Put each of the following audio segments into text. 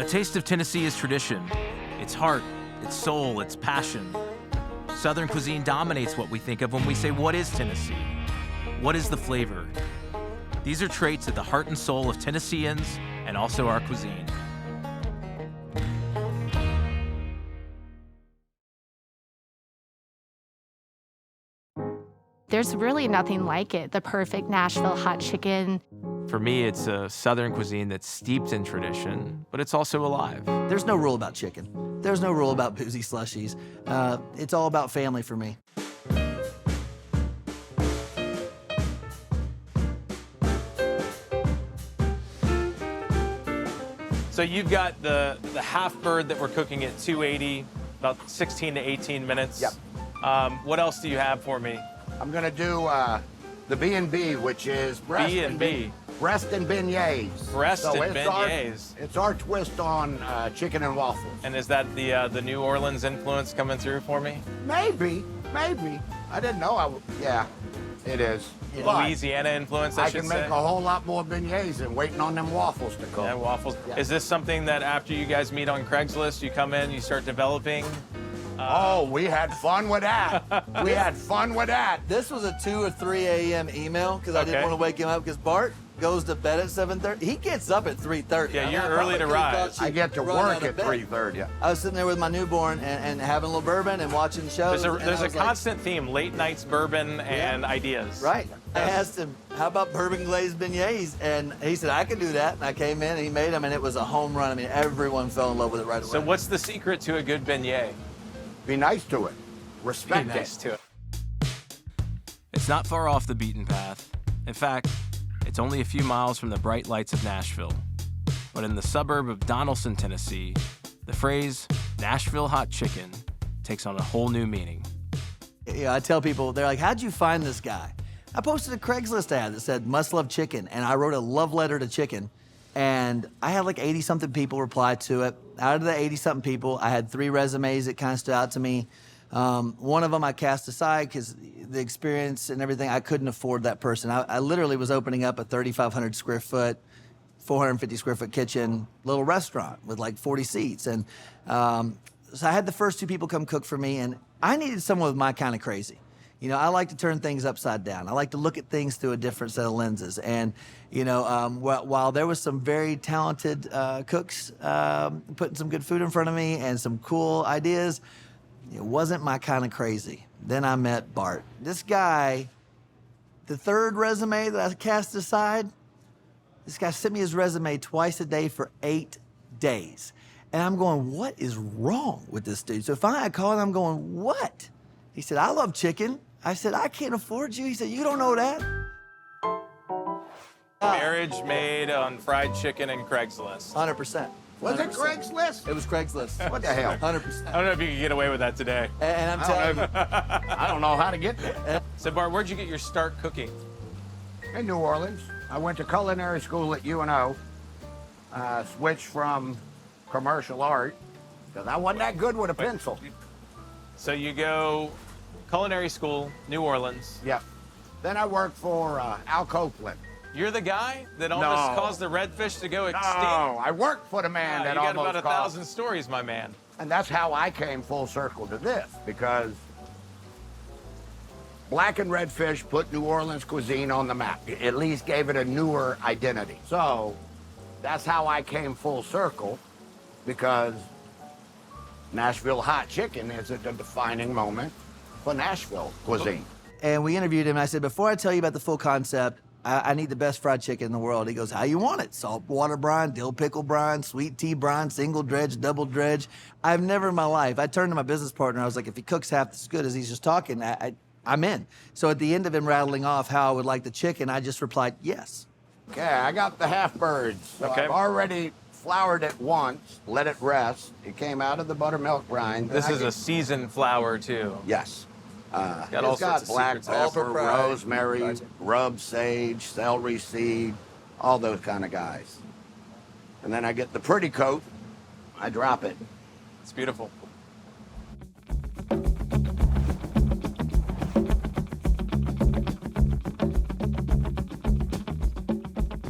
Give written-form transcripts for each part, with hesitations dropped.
taste of Tennessee is tradition. It's heart, it's soul, it's passion. Southern cuisine dominates what we think of when we say, what is Tennessee? What is the flavor? These are traits at the heart and soul of Tennesseans and also our cuisine. There's really nothing like it, the perfect Nashville hot chicken. For me, it's a Southern cuisine that's steeped in tradition, but it's also alive. There's no rule about chicken. There's no rule about boozy slushies. It's all about family for me. So you've got the half bird that we're cooking at 280, about 16 to 18 minutes. Yep. What else do you have for me? I'm gonna do the B&B, which is B&B. breast and beignets. Breast So and beignets. It's our twist on chicken and waffles. And is that the New Orleans influence coming through for me? Maybe. I didn't know. Yeah, it is. But Louisiana influence, I I should can say. make a whole lot more beignets than waiting on them waffles to cook. Yeah, waffles. Yeah. Is this something that after you guys meet on Craigslist, you come in, you start developing? Oh, we had fun with that. We had fun with that. This was a 2 or 3 a.m. email because I didn't Okay. want to wake him up because Bart goes to bed at 7:30. He gets up at 3:30. Yeah, you're I early probably to could've rise. thought I she'd get to run work out of at bed. 3:30. I was sitting there with my newborn and having a little bourbon and watching shows. There's and I a was like, constant theme, late nights bourbon and ideas. right. I asked him, how about bourbon glazed beignets? And he said, I can do that. And I came in and he made them and it was a home run. I mean, everyone fell in love with it right away. So what's the secret to a good beignet? Be nice to it. Be Respect nice it. to it. It's not far off the beaten path. In fact, it's only a few miles from the bright lights of Nashville. But in the suburb of Donelson, Tennessee, the phrase Nashville hot chicken takes on a whole new meaning. Yeah, I tell people, they're like, how'd you find this guy? I posted a Craigslist ad that said, must love chicken. And I wrote a love letter to chicken. And I had like 80-something people reply to it. Out of the 80-something people, I had 3 resumes that kind of stood out to me. One of them I cast aside because the experience and everything, I couldn't afford that person. I literally was opening up a 3,500 square foot, 450 square foot kitchen, little restaurant with like 40 seats. And so I had the first 2 people come cook for me, and I needed someone with my kind of crazy. You know, I like to turn things upside down. I like to look at things through a different set of lenses. And, you know, while there was some very talented cooks putting some good food in front of me and some cool ideas, it wasn't my kind of crazy. Then I met Bart. This guy, the 3rd resume that I cast aside, this guy sent me his resume twice a day for 8 days. And I'm going, what is wrong with this dude? So finally I called him, I'm going, what? He said, I love chicken. I said, I can't afford you. He said, you don't know that? Marriage made on fried chicken and Craigslist. 100%. Was it 100%. Craigslist? It was Craigslist. What the hell? 100%. I don't know if you could get away with that today. And I'm telling you, I don't know how to get there. So Bart, where'd you get your start cooking? In New Orleans. I went to culinary school at UNO. Switched from commercial art because I wasn't that good with a pencil. So you go culinary school, New Orleans. Yep. Then I worked for Al Copeland. You're the guy that almost No. caused the redfish to go extinct. No, I worked for the man Wow, that you got almost about 1,000 stories, my man. And that's how I came full circle to this, because black and red fish put New Orleans cuisine on the map. At least gave it a newer identity. So that's how I came full circle, because Nashville hot chicken is a defining moment for Nashville cuisine. and we interviewed him, and I said, before I tell you about the full concept, I need the best fried chicken in the world. He goes, how you want it? Saltwater brine, dill pickle brine, sweet tea brine, single dredge, double dredge. I've never in my life, I turned to my business partner, I was like, if he cooks half as good as he's just talking, I'm in. So at the end of him rattling off how I would like the chicken, I just replied, yes. Okay, I got the half birds. So Okay. I've already floured it once, let it rest. It came out of the buttermilk brine. This is a seasoned flour, too. Yes. Got all It's got sorts of black secrets. All pepper, proprietary. rosemary, rub sage, celery seed, all those kind of guys. And then I get the pretty coat, I drop it. It's beautiful.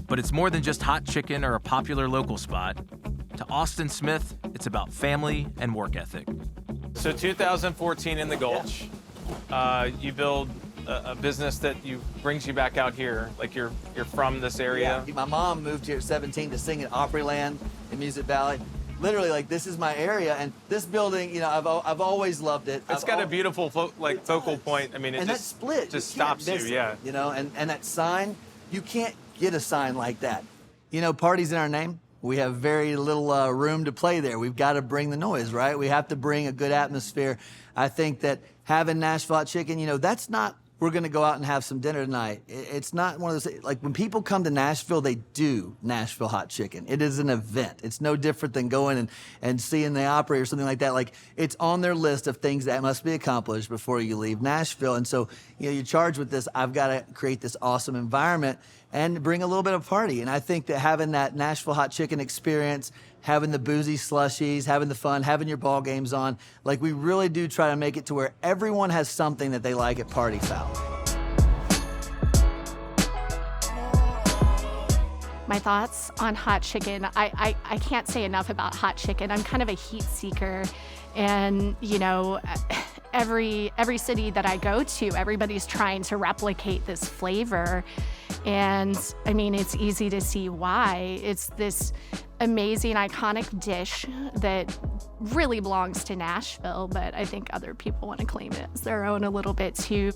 But it's more than just hot chicken or a popular local spot. To Austin Smith, it's about family and work ethic. So 2014 in the Gulch, you build a business that brings you back out here. Like you're from this area. Yeah, my mom moved here at 17 to sing at Opryland in Music Valley. Literally, like, this is my area, and this building, you know, I've always loved it. It's got a beautiful focal point. I mean, it and just that split just you can't stops you. miss it, Yeah. You know, and that sign, you can't get a sign like that. You know, party's in our name. We have very little room to play there. We've got to bring the noise, right? We have to bring a good atmosphere. I think that having Nashville Hot Chicken, you know, that's not, we're going to go out and have some dinner tonight. It's not one of those, like, when people come to Nashville, they do Nashville Hot Chicken. It is an event. It's no different than going and seeing the Opry or something like that. Like, it's on their list of things that must be accomplished before you leave Nashville. And so, you know, you're charged with this. I've got to create this awesome environment and bring a little bit of party. And I think that having that Nashville Hot Chicken experience, having the boozy slushies, having the fun, having your ball games on, like, we really do try to make it to where everyone has something that they like at Party Fowl. My thoughts on hot chicken, I can't say enough about hot chicken. I'm kind of a heat seeker, and you know, every city that I go to, everybody's trying to replicate this flavor. And I mean, it's easy to see why. It's this amazing, iconic dish that really belongs to Nashville, but I think other people want to claim it as their own a little bit too.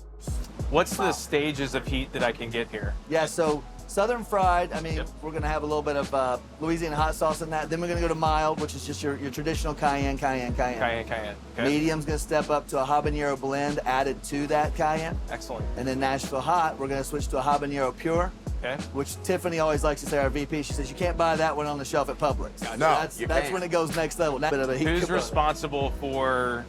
What's the stages of heat that I can get here? Yeah, so Southern fried, I mean, Yep. we're gonna have a little bit of Louisiana hot sauce in that. Then we're gonna go to mild, which is just your traditional cayenne. Cayenne. Okay. Medium's gonna step up to a habanero blend added to that cayenne. Excellent. And then Nashville hot, we're gonna switch to a habanero pure, Okay. which Tiffany always likes to say, our VP, she says, you can't buy that one on the shelf at Publix. So No, you that's can't. when it goes next level. That bit of a heat Who's component. responsible for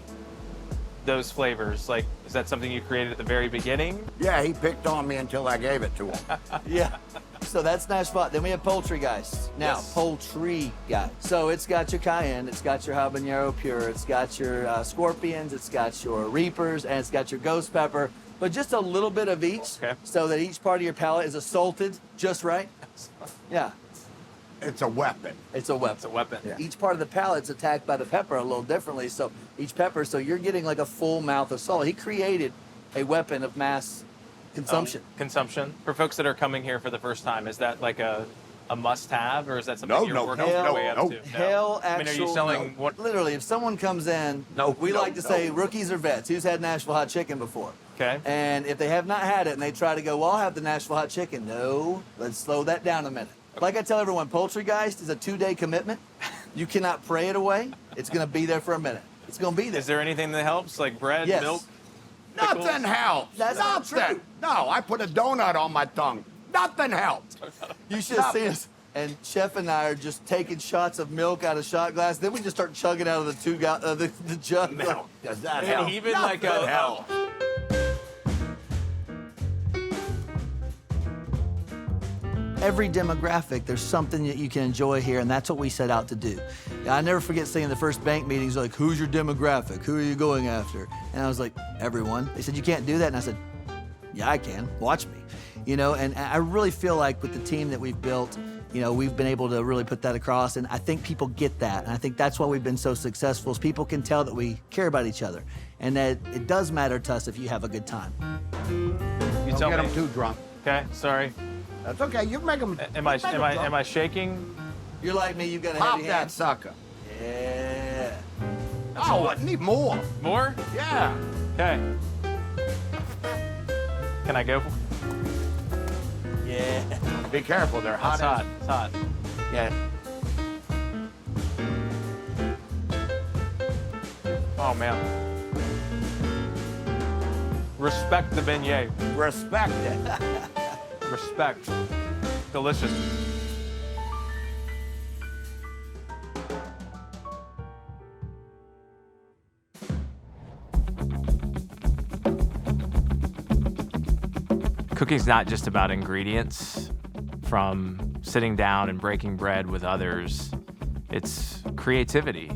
those flavors? Like, is that something you created at the very beginning? Yeah, he picked on me until I gave it to him. Yeah. So that's Nashville. Then we have poultry guys. Now, Yes. poultry guys. So it's got your cayenne, it's got your habanero pure, it's got your scorpions, it's got your reapers, and it's got your ghost pepper. But just a little bit of each, Okay. so that each part of your palate is assaulted just right. Yeah, It's a weapon. it's a weapon. It's a weapon. Yeah. Each part of the palate's attacked by the pepper a little differently. So each pepper, so you're getting like a full mouth of salt. He created a weapon of mass consumption. Consumption. For folks that are coming here for the first time, is that like a must-have, or is that something No, you're no, working no, your way up no. to? Hell, I mean, are you actual selling no. what? Literally, if someone comes in, No, we no, like to no. say rookies or vets. Who's had Nashville Hot Chicken before? Okay. And if they have not had it and they try to go, well, I'll have the Nashville Hot Chicken. No, let's slow that down a minute. Like I tell everyone, Poultrygeist is a 2-day commitment. You cannot pray it away. It's going to be there for a minute. It's going to be there. Is there anything that helps, like bread, Yes. milk? Pickles? Nothing helps. That's not Nothing. true. No, I put a donut on my tongue. Nothing helps. You should have seen us. And Chef and I are just taking shots of milk out of shot glass. Then we just start chugging out of the jug. Milk. Does that And help? even like Nothing a- helps. Every demographic, there's something that you can enjoy here, and that's what we set out to do. I never forget seeing the first bank meetings, like, who's your demographic? Who are you going after? And I was like, everyone. They said, you can't do that. And I said, yeah, I can. Watch me. You know, and I really feel like with the team that we've built, you know, we've been able to really put that across, and I think people get that. And I think that's why we've been so successful, is people can tell that we care about each other, and that it does matter to us if you have a good time. You Don't tell get me. him too drunk. Okay. Sorry. That's okay. You make him. Am I shaking? You're like me, you've got a Pop heavy that hand. sucker. Yeah. Oh, I need more. More? Yeah. Okay. Can I go? Yeah. Be careful. They're hot. It's hot. It's hot. Yeah. Oh man. Respect the beignet. Respect it. Respect. Delicious. Cooking's not just about ingredients. From sitting down and breaking bread with others, it's creativity.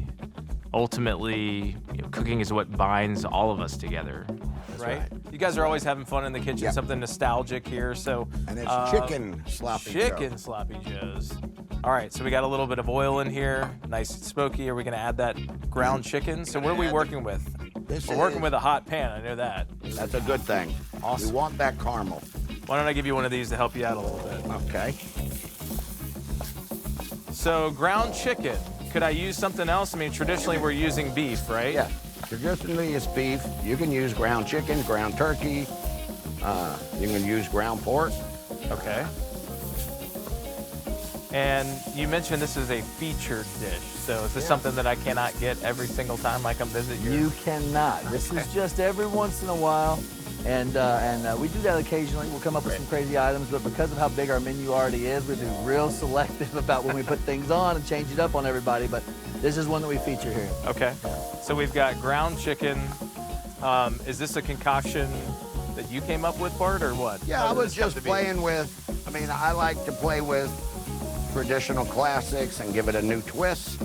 Ultimately, cooking is what binds all of us together. Right? You guys are always having fun in the kitchen, Yep. something nostalgic here. So, And it's chicken sloppy joe. chicken sloppy joes. All right, so we got a little bit of oil in here, nice and smoky. Are we gonna add that ground chicken? So what are we working with? We're working with a hot pan, I know that. That's a good thing. Awesome. We want that caramel. Why don't I give you one of these to help you out a little bit? Okay. So ground chicken, could I use something else? I mean, traditionally we're using beef, right? Yeah. Traditionally, it's beef. You can use ground chicken, ground turkey. You can use ground pork. Okay. And you mentioned this is a featured dish. So is this something that I cannot get every single time I come visit you? You cannot. This is just every once in a while. And we do that occasionally. We'll come up with some crazy items, but because of how big our menu already is, we're being real selective about when we put things on and change it up on everybody. But this is one that we feature here. Okay. So we've got ground chicken. Is this a concoction that you came up with, Bart, or what? Yeah, How I did was this come just to be? playing with, I mean, I like to play with traditional classics and give it a new twist.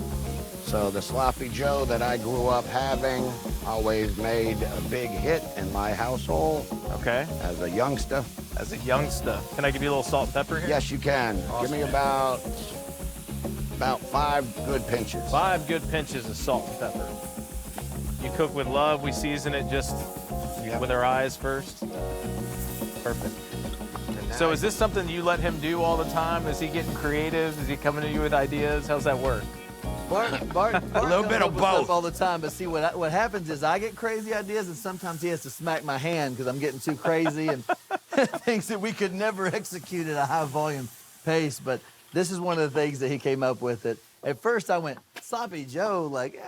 So the Sloppy Joe that I grew up having always made a big hit in my household Okay. as a youngster. As a youngster. Can I give you a little salt and pepper here? Yes, you can. Give me about 5 good pinches. 5 good pinches of salt and pepper. You cook with love. We season it just with our eyes first. Perfect. So is this something you let him do all the time? Is he getting creative? Is he coming to you with ideas? How's that work? Bart A little bit of comes up both. all the time. But see, what happens is I get crazy ideas, and sometimes he has to smack my hand because I'm getting too crazy and things that we could never execute at a high volume pace. But this is one of the things that he came up with. That at first I went, Sloppy Joe, like,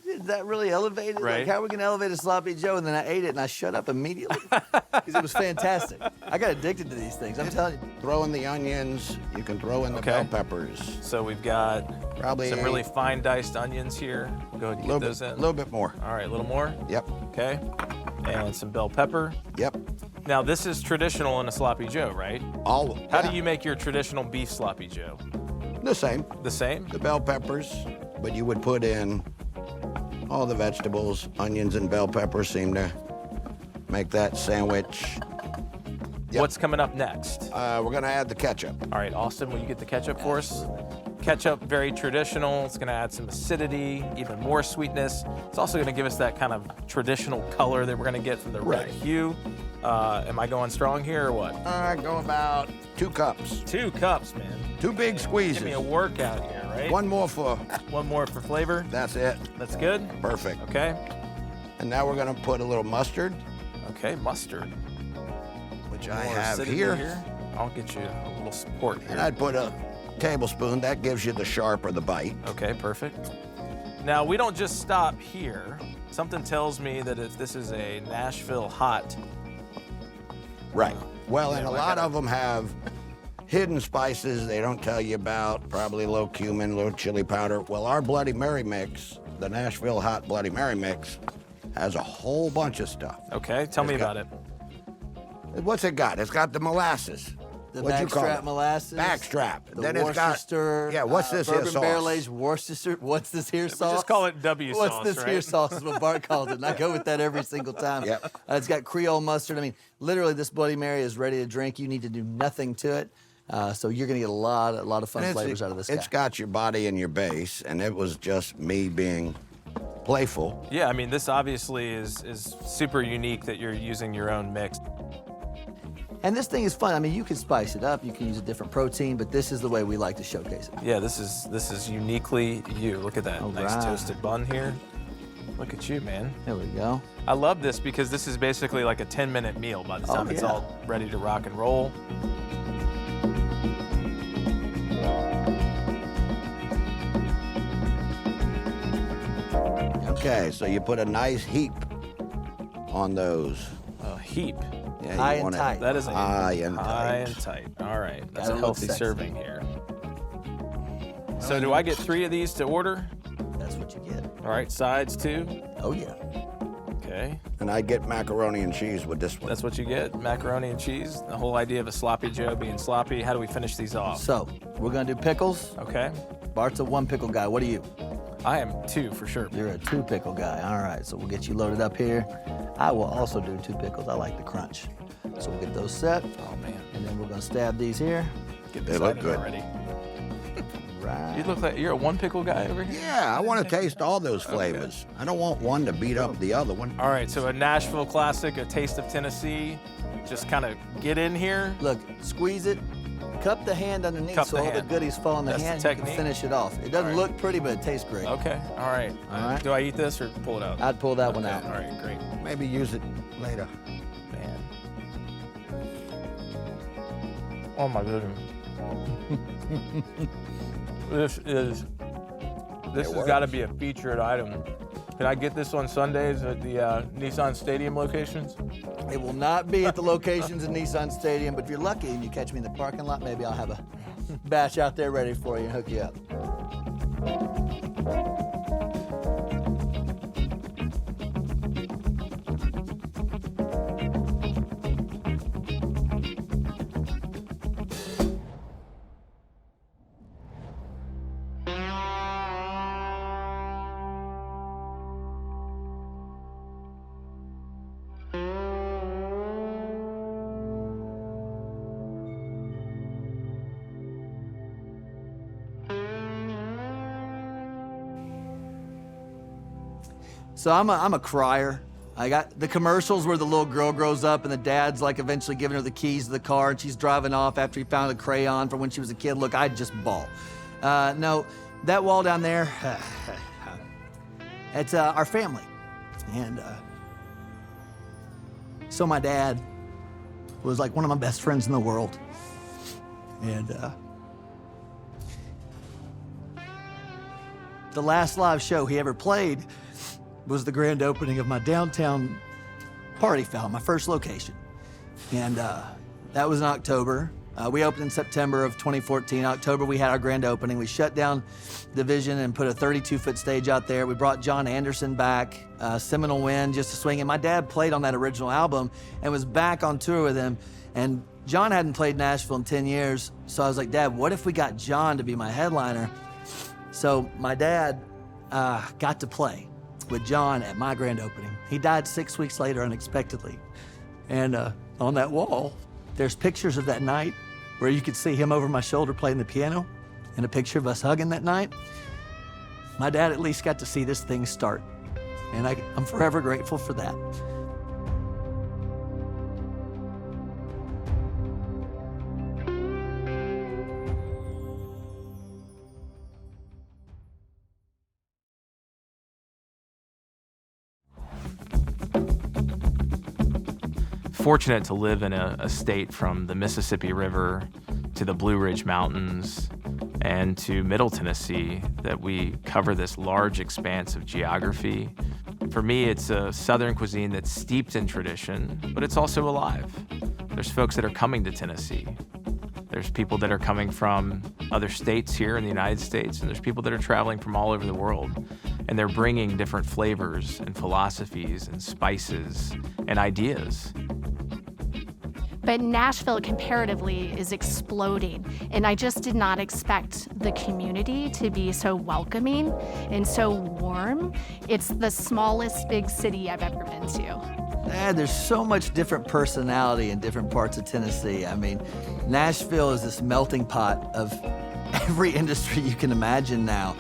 is that really elevated? Right. Like, how are we gonna elevate a Sloppy Joe? And then I ate it and I shut up immediately because it was fantastic. I got addicted to these things. I'm telling you. Throw in the onions. You can throw in the Okay. bell peppers. So we've got Probably some really fine diced onions here. We'll go ahead and get those in. A little bit more. All right, a little more. Yep. Okay. And some bell pepper. Yep. Now, this is traditional in a Sloppy Joe, right? How do you make your traditional beef Sloppy Joe? The same. The same? The bell peppers, but you would put in all the vegetables. Onions and bell peppers seem to make that sandwich. Yep. What's coming up next? We're gonna add the ketchup. All right, Austin, will you get the ketchup for us? Ketchup, very traditional. It's gonna add some acidity, even more sweetness. It's also gonna give us that kind of traditional color that we're gonna get from the red Right. hue. Am I going strong here or what? Go about 2 cups. 2 cups, man. 2 big squeezes. Give me a workout here, right? One more for, One more for flavor. that's it. That's good. Perfect. Okay. And now we're gonna put a little mustard, Okay, mustard. which I More have acidity here. I'll get you a little support And here. I'd put a tablespoon. That gives you the sharp or the bite. Okay, perfect. Now, we don't just stop here. Something tells me that if this is a Nashville hot, Right. Well, and Yeah, a I lot gotta- of them have hidden spices they don't tell you about, probably a little cumin, a little chili powder. Well, our Bloody Mary mix, the Nashville Hot Bloody Mary mix, has a whole bunch of stuff. okay, tell me It's got- about it. What's it got? It's got the molasses. The What'd you call backstrap it? molasses. Backstrap. The Then it's got- Worcester. yeah, what's this here bourbon sauce? barrel aged Worcester. What's this here sauce? just call it W What's sauce, this here right? sauce is what Bart calls it, and I go with that every single time. Yep. It's got Creole mustard. I mean, literally, this Bloody Mary is ready to drink. You need to do nothing to it. So you're going to get a lot of fun And flavors out of this It's guy. got your body and your base, and it was just me being playful. Yeah, I mean, this obviously is super unique that you're using your own mix. And this thing is fun. I mean, you can spice it up. You can use a different protein, but this is the way we like to showcase it. Yeah, this is uniquely you. Look at that All nice right. toasted bun here. Look at you, man. There we go. I love this because this is basically like a 10-minute meal by the time it's yeah. all ready to rock and roll. Okay, so you put a nice heap on those. A heap. Yeah, High you and want it tight. That is a high and high tight. and tight. All right, that's Gotta a look healthy sexy. serving here. So do I get 3 of these to order? That's what you get. All right, sides too. Oh, yeah. Okay, And I get macaroni and cheese with this one. that's what you get. Macaroni and cheese. The whole idea of a sloppy Joe being sloppy. How do we finish these off? So we're going to do pickles. Okay, Bart's a 1 pickle guy. What are you? I am 2 for sure. You're a 2 pickle guy. All right, so we'll get you loaded up here. I will also do 2 pickles. I like the crunch. So we'll get those set, Oh man, and then we're gonna stab these here. get They this look item good. already. right. You look like you're a one pickle guy over here. Yeah, I want to taste all those flavors. I don't want one to beat up the other one. All right, so a Nashville classic, a taste of Tennessee. Just kind of get in here. Look, squeeze it, cup the hand underneath Cup so the all the hand. goodies fall in the That's the hand. You can technique. finish it off. It doesn't All right. look pretty, but it tastes great. Okay, all right. All right. Do I eat this or pull it out? I'd pull that one Okay, out. All right, great. Maybe use it later. Man. Oh my goodness. This has works. got to be a featured item. Can I get this on Sundays at the Nissan Stadium locations? It will not be at the locations in Nissan Stadium, but if you're lucky and you catch me in the parking lot, maybe I'll have a batch out there ready for you and hook you up. So I'm a crier. I got the commercials where the little girl grows up and the dad's like eventually giving her the keys to the car and she's driving off after he found a crayon from when she was a kid. Look, I'd just bawl. No, that wall down there, it's our family. And so my dad was like one of my best friends in the world. And the last live show he ever played was the grand opening of my downtown Party Fowl, my first location. And that was in October. We opened in September of 2014. October, we had our grand opening. We shut down the Vision and put a 32-foot stage out there. We brought John Anderson back, Seminole Wind, just to swing. And my dad played on that original album and was back on tour with him. And John hadn't played Nashville in 10 years. So I was like, Dad, what if we got John to be my headliner? So my dad got to play with John at my grand opening. He died 6 weeks later unexpectedly. And on that wall, there's pictures of that night where you could see him over my shoulder playing the piano and a picture of us hugging that night. My dad at least got to see this thing start. And I'm forever grateful for that. Fortunate to live in a state from the Mississippi River to the Blue Ridge Mountains and to Middle Tennessee that we cover this large expanse of geography. For me, it's a Southern cuisine that's steeped in tradition, but it's also alive. There's folks that are coming to Tennessee. There's people that are coming from other states here in the United States, and there's people that are traveling from all over the world. And they're bringing different flavors and philosophies and spices and ideas. But Nashville comparatively is exploding, and I just did not expect the community to be so welcoming and so warm. It's the smallest big city I've ever been to. There's so much different personality in different parts of Tennessee. I mean, Nashville is this melting pot of every industry you can imagine now.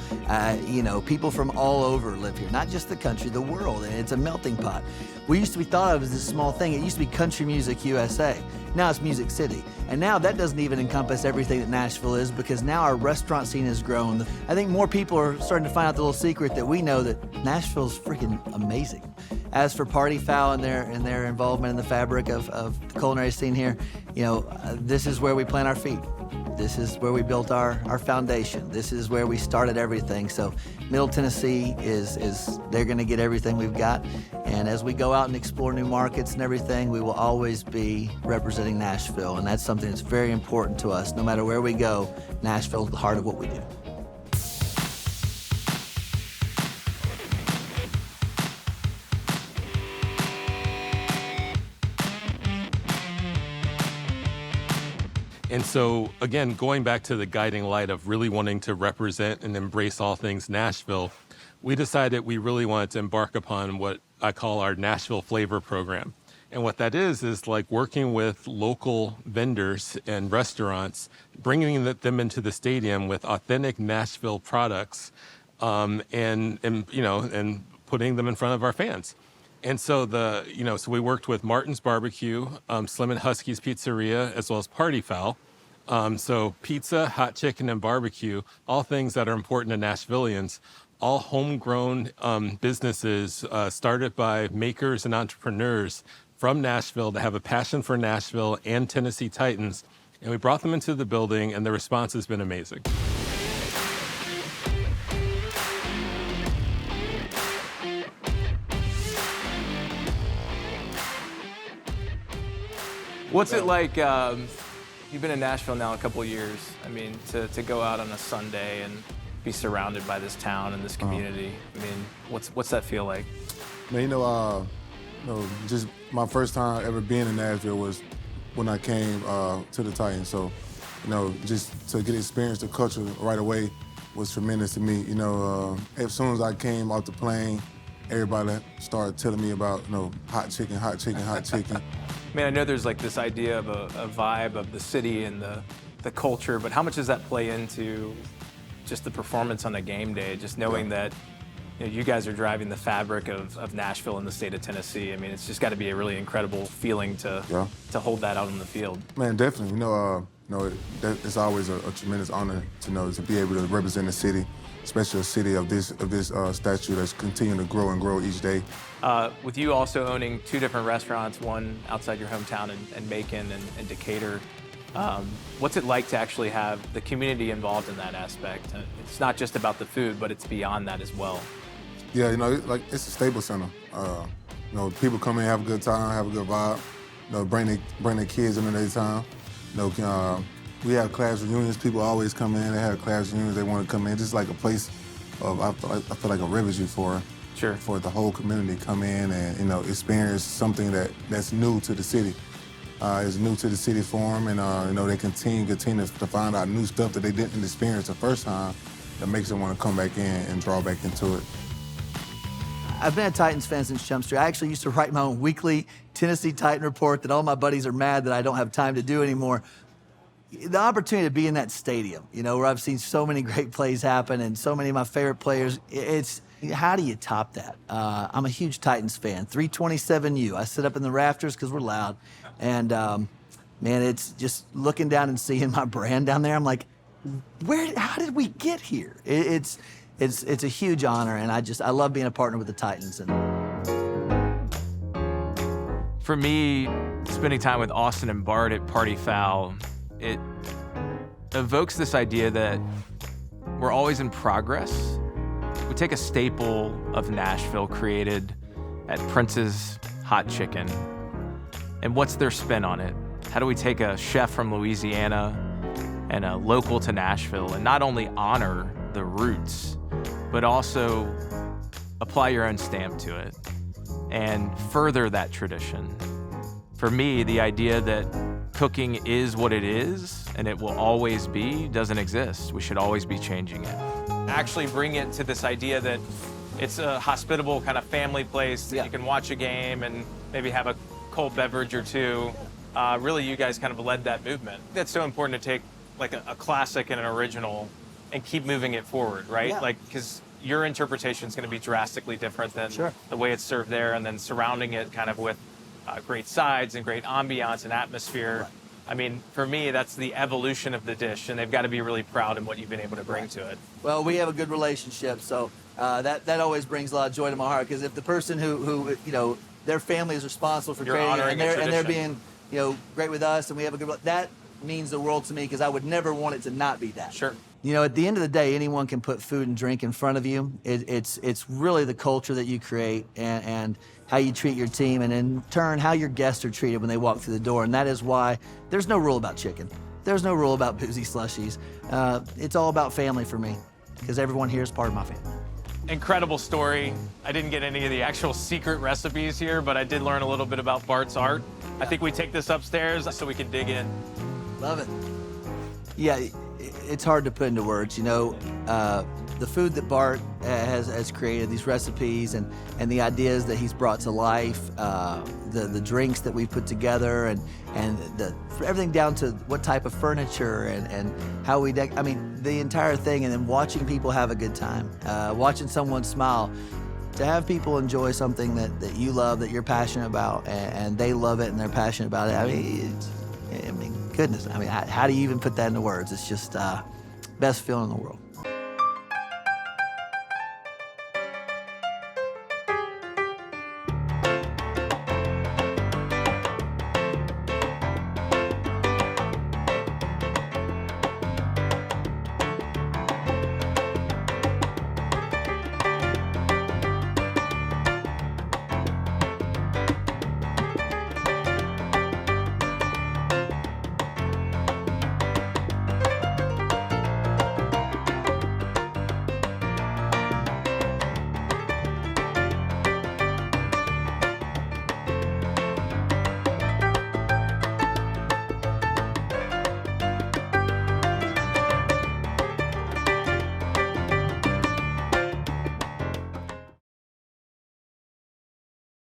You know, people from all over live here, not just the country, the world, and it's a melting pot. We used to be thought of as this small thing. It used to be Country Music USA. Now it's Music City. And now that doesn't even encompass everything that Nashville is, because now our restaurant scene has grown. I think more people are starting to find out the little secret that we know, that Nashville's freaking amazing. As for Party Fowl and their involvement in the fabric of the culinary scene here, you know, this is where we plant our feet. This is where we built our foundation. This is where we started everything. So Middle Tennessee they're gonna get everything we've got. And as we go out and explore new markets and everything, we will always be representing Nashville. And that's something that's very important to us. No matter where we go, Nashville's the heart of what we do. And so, again, going back to the guiding light of really wanting to represent and embrace all things Nashville, we decided we really wanted to embark upon what I call our Nashville Flavor Program. And what that is like working with local vendors and restaurants, bringing them into the stadium with authentic Nashville products, and putting them in front of our fans. And so so we worked with Martin's Barbecue, Slim and Husky's Pizzeria, as well as Party Fowl. So pizza, hot chicken, and barbecue, all things that are important to Nashvillians, all homegrown businesses started by makers and entrepreneurs from Nashville that have a passion for Nashville and Tennessee Titans. And we brought them into the building, and the response has been amazing. What's it like? You've been in Nashville now a couple of years. I mean, to go out on a Sunday and be surrounded by this town and this community. I mean, what's that feel like? Man, just my first time ever being in Nashville was when I came to the Titans. So, just to get to experience the culture right away was tremendous to me. As soon as I came off the plane, everybody started telling me about, hot chicken, hot chicken, hot chicken. Man, I know there's like this idea of a vibe of the city and the culture, but how much does that play into just the performance on a game day? Just knowing that you guys are driving the fabric of Nashville and the state of Tennessee. I mean, it's just got to be a really incredible feeling to hold that out on the field. Man, definitely. It's always a tremendous honor to be able to represent the city, especially a city of this stature that's continuing to grow and grow each day. With you also owning two different restaurants, one outside your hometown in Macon and Decatur, what's it like to actually have the community involved in that aspect? It's not just about the food, but it's beyond that as well. Yeah, it's a Staples Center. People come in, have a good time, have a good vibe. Bring their kids in at their time. We have class reunions. People always come in. They have class reunions. They want to come in. Just like a place of I feel like a refuge for the whole community to come in and experience something that's new to the city. It's new to the city for them, and they continue to find out new stuff that they didn't experience the first time. That makes them want to come back in and draw back into it. I've been a Titans fan since Jump Street. I actually used to write my own weekly Tennessee Titan report that all my buddies are mad that I don't have time to do anymore. The opportunity to be in that stadium, where I've seen so many great plays happen and so many of my favorite players, how do you top that? I'm a huge Titans fan, 327U. I sit up in the rafters because we're loud. And man, it's just looking down and seeing my brand down there. I'm like, how did we get here? It's a huge honor, and I love being a partner with the Titans. And for me, spending time with Austin and Bart at Party Fowl, it evokes this idea that we're always in progress. We take a staple of Nashville created at Prince's Hot Chicken, and what's their spin on it? How do we take a chef from Louisiana and a local to Nashville and not only honor the roots, but also apply your own stamp to it and further that tradition? For me, the idea that cooking is what it is and it will always be doesn't exist. We should always be changing it. Actually bring it to this idea that it's a hospitable kind of family place that you can watch a game and maybe have a cold beverage or two. Really, you guys kind of led that movement. That's so important to take like a classic and an original and keep moving it forward, right? Yeah. Because your interpretation is going to be drastically different than the way it's served there, and then surrounding it kind of with great sides and great ambiance and atmosphere. Right. I mean, for me, that's the evolution of the dish, and they've got to be really proud in what you've been able to bring to it. Well, we have a good relationship, so that always brings a lot of joy to my heart. Because if the person who their family is responsible for creating it, and they're being great with us, and we have a good, that means the world to me, because I would never want it to not be that. Sure. At the end of the day, anyone can put food and drink in front of you. It's really the culture that you create and how you treat your team, and in turn, how your guests are treated when they walk through the door. And that is why there's no rule about chicken. There's no rule about boozy slushies. It's all about family for me, because everyone here is part of my family. Incredible story. I didn't get any of the actual secret recipes here, but I did learn a little bit about Bart's art. I think we take this upstairs so we can dig in. Love it. Yeah, it's hard to put into words. The the food that Bart has created, these recipes and the ideas that he's brought to life, the drinks that we put together, and everything down to what type of furniture and how we I mean, the entire thing, and then watching people have a good time, watching someone smile. To have people enjoy something that you love, that you're passionate about, and they love it and they're passionate about it. I mean, goodness, I mean, how do you even put that into words? It's just best feeling in the world.